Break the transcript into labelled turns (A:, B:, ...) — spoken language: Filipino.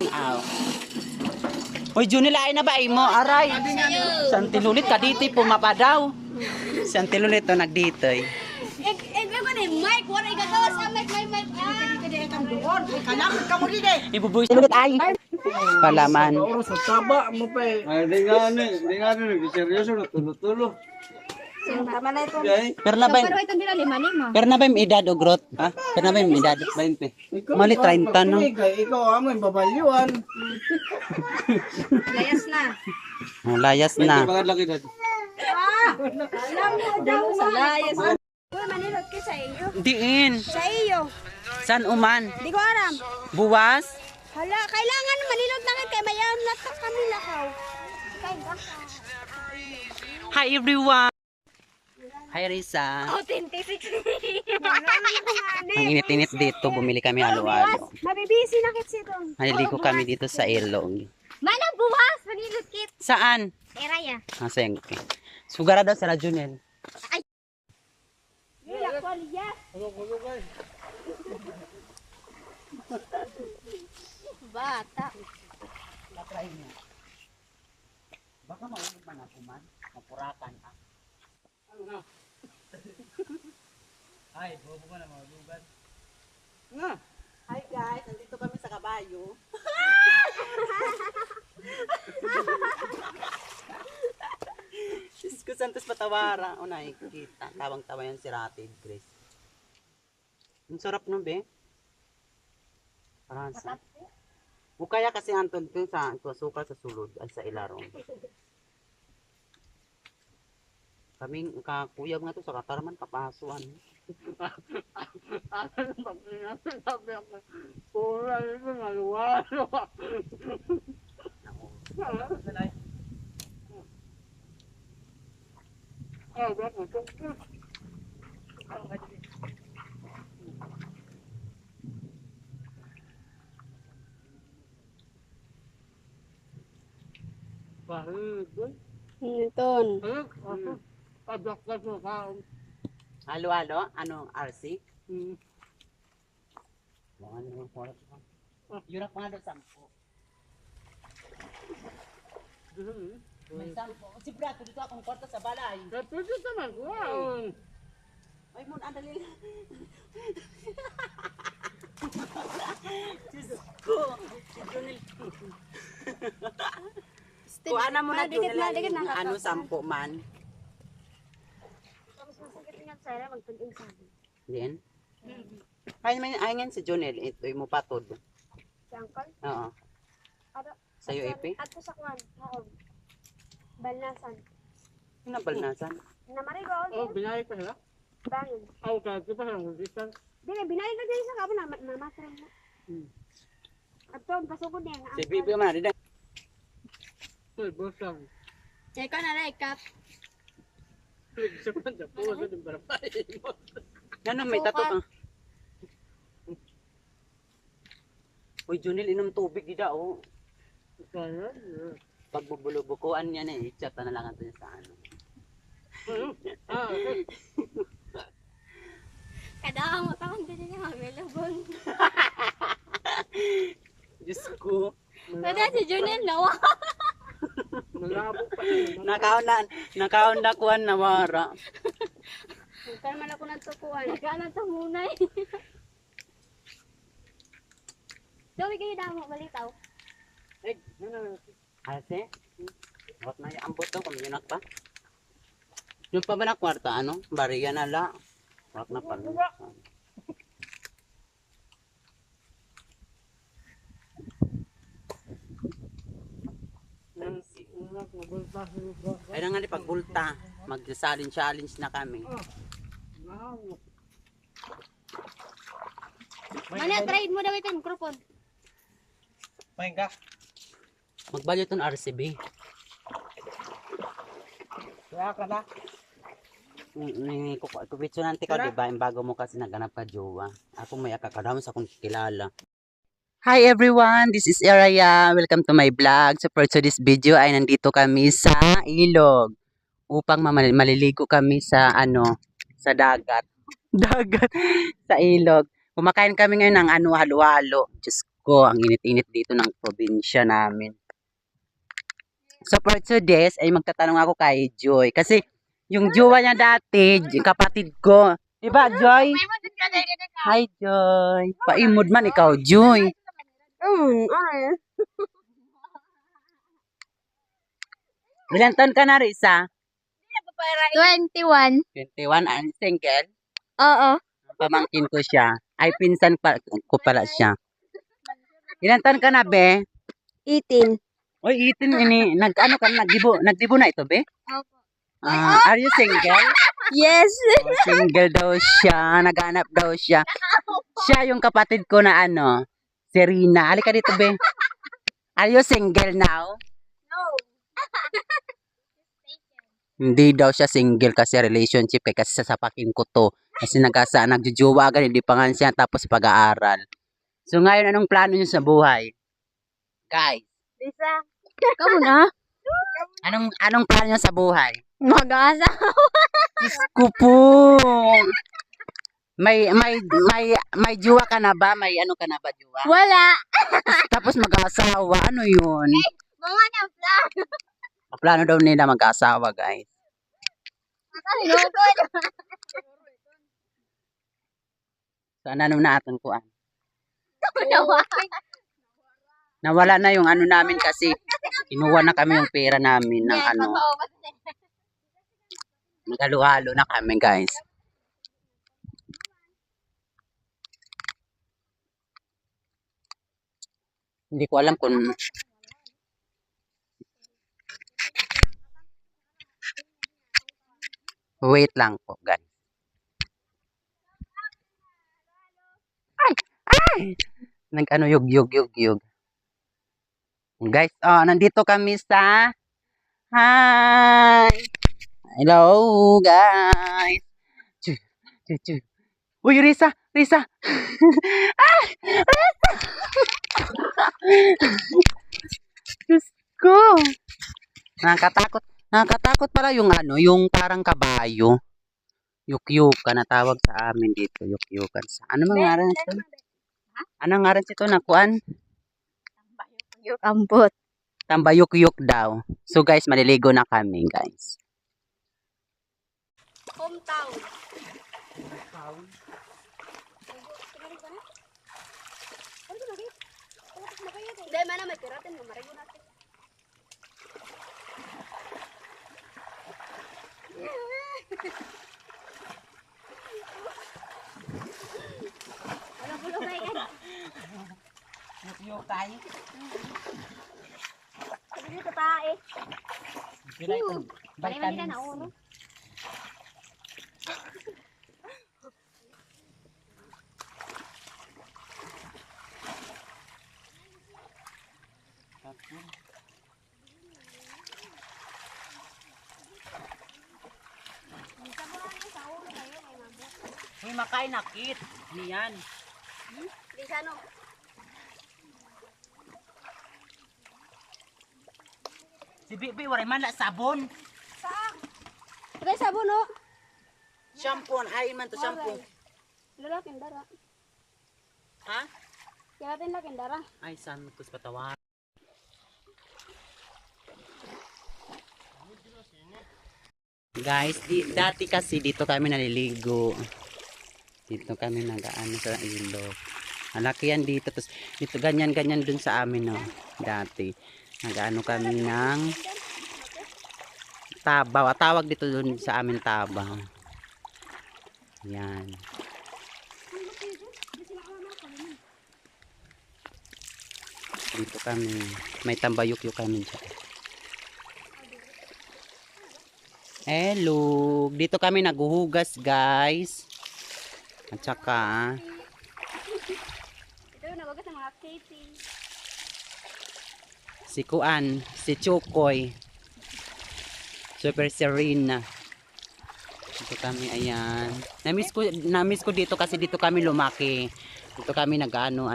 A: Aw. Hoy, Junil, ay na ba mo? Aray. Santilulit ka dito, pumapa daw. Santilulit to nagditoy.
B: Mike, wala igagawa sa Mike.
C: Kalamod ka mo rin eh.
A: Ibubuhay silulit ay. Palaman.
C: Sa taba mo pa eh.
D: Ay, di nga nagseryoso na tulo-tulo.
B: Tama na ito.
A: Pero na ba,
B: Pero ito nila lima.
A: pero na ba yung edad o growth? Ha? Pero na ba yung edad? 20. Mali 30 no?
C: Ikaw amo yung babalyuan.
B: Layas na.
A: Oh, layas na.
D: Bakit laki dad?
B: Alam mo daw sa layas. Uy, manilot ka sa iyo.
A: Diin.
B: Sa iyo.
A: San uman?
B: Di ko aram.
A: Buwas?
B: Hala, kailangan manilot na kay mayan na kami lakaw.
A: Hi everyone. Hi Risa.
B: Authenticity.
A: Ang init-init dito, bumili kami halo-halo.
B: Mabibisi na kit sito.
A: Naliliko kami dito sa ilog.
B: Manang buwas, manilot kit.
A: Saan?
B: Eraya.
A: Aseng. Sugara daw sa Junel.
B: Bata.
A: Baka maulit man ako man. Mapurakan ah. Ay, bobo ka na malugan. Nga. Hi guys, nandito kami sa Kabayo. Diyos ko, Santos Patawara. O nakikita. Tawang-tawa yan si Ratid, Chris. Ang sarap nun, be. Paransa. O kaya kasi antod ko sa sukal sa sulod ay sa ilarong. Kaming kakuyab nga to sa Katarman kapasuan.
B: Newton.
A: Halo-halo? Ano, RC? Yun ang pangalan, 10. May 10. Si Brad, dito akong kwarto sa balay.
D: Pwede naman ko.
A: Ay, mun, andali. Diyos ko. Si Junil. Kuha na mo na Junil. Ano, 10 man. Diyan? Ay nga si Junel. Ito yung mupatod.
B: Si Uncle?
A: Oo. Sa'yo, Ipi?
B: Ato sa kwan. Oo. Balnasan.
A: Yung nabalnasan.
B: Namarigo.
D: Oh, binayad pa sila?
B: Bangin.
D: Oh, kasi pa lang distance.
B: Dili, binayad na dyan sa kabo na namatran mo. Ato, pasugod niya.
A: Si Bibi man, di na.
D: Uy, boss lang.
B: Ikaw na lang, ikat.
D: Sa kanya po, sa din para pa.
A: Ano, may tato ka. Uy, Junel, inom tubig, di da, oh.
D: Kaya?
A: Pag bubulubukuan niya na, i-chat na lang ito niya sa ano.
D: Okay.
B: Kadang mo tawang din niya, mamelabon.
A: Diyos ko.
B: Kada si Junel, nawa.
D: Malabo pa.
A: Nakaon na kuhan na mara.
B: Huwag man ako nagtukuan. Nagkanan ito muna eh. Dawi kayo damo, balitaw.
A: Ate? Bakit na ambot daw kung yunak pa? Yung pa ba na kwarta, ano? Bariya na la. Bakit na pala. Ay na nga ni pagbulta. Mag-challenge na kami.
B: Mana, trade mo daw ito, mikrofon.
C: Main ka.
A: Magbalyo itong RCB.
C: Kaya ka na.
A: Kupitso nanti ka, diba? Yung bago mo kasi naganap ka, jowa. Ako may akakadami sa akong kilala. Hi everyone, this is Araya. Welcome to my vlog. So for today's video ay nandito kami sa ilog upang maliligo kami sa sa dagat. Dagat sa ilog. Kumakain kami ngayon ng halo-halo. Diyos ko. ko, ang init-init dito ng probinsya namin. So for today's ay magtatanong ako kay Joy. Kasi yung jowa niya dati, yung kapatid ko. Diba, Joy? Hi, Joy. Paimod man ikaw, Joy.
B: Ay.
A: Ilan taon ka na, Risa?
B: 21.
A: 21, ang single.
B: Oo.
A: Pamangkin ko siya. Ay, pinsan ko pala siya. Ilan taon ka na, be?
B: 18.
A: Oy, itin ini nag-ano ka nagdibo na ito, be?
B: Opo.
A: Are you single?
B: Yes.
A: Oh, single daw siya, naghanap daw siya. Siya yung kapatid ko na ano, Serena. Halika dito, be. Are you single now?
B: No.
A: Hindi daw siya single kasi relationship kay kasi sasapakin ko to. Kasi nagjujuwa agad, hindi pa nga siya tapos pag-aaral. So ngayon, anong plano niyo sa buhay? Guys,
B: Lisa. Kamu na?
A: anong plano niyo sa buhay?
B: Mag-asa.
A: Diyos ko po. May juwa ka na ba? May ano ka na ba, juwa?
B: Wala.
A: Tapos mag-asawa. Ano yun?
B: Mga na-vlog.
A: Plano daw nila mag-asawa, guys. So, ano na aton kuan? Nawala na yung ano namin kasi kinuha na kami yung pera namin ng ano. Nagalo-halo na kami, guys. Hindi ko alam kung wait lang po, guys. Ay! Nag-ano yug. Guys, nandito kami sa Hi! Hello, guys! Chu. Uy, Risa! Ah! Risa! Diyos ko! Nakakatakot pala yung ano, yung parang kabayo. Yukyukan na tawag sa amin dito, yukyukan. Ano mga ngaran ito? Anong ngaran ito na kuan?
B: Ambot.
A: Tambayukyuk daw. So guys, maliligo na kami, guys.
B: Hometown. Hindi, mana may piratin. Mamarigo natin. Wala bulog ay kan.
A: Yukyukay?
B: Sabi ko tae.
A: Sila ito.
B: Balikan nila na uno.
A: Uy, makain nakit. Niyan.
B: Lisa no.
A: Si Bibi, waray man la sabon.
B: Saan? Tagay sabon no.
A: Shampoo, ay man to shampoo.
B: Lalaking dara.
A: Ha?
B: Kiratin laking dara.
A: Ay, saan ko sa patawa. Guys, dati kasi dito kami naliligo. Dito kami nag-ano sa ilog. Malaki yan dito. Tapos dito ganyan dun sa amin, no. Dati. Nag-ano kami ng tabaw. Tawag dito dun sa amin tabaw. Yan. Dito kami. May tambayuk-yuk kami dyan. Hello. Dito kami naghuhugas, guys. At saka
B: Ito nabagas ng mga Katie.
A: si Kuan, si Chukoy. Super Serena. Dito kami, ayan. Namiss ko dito kasi dito kami lumaki. Dito kami nag-ano.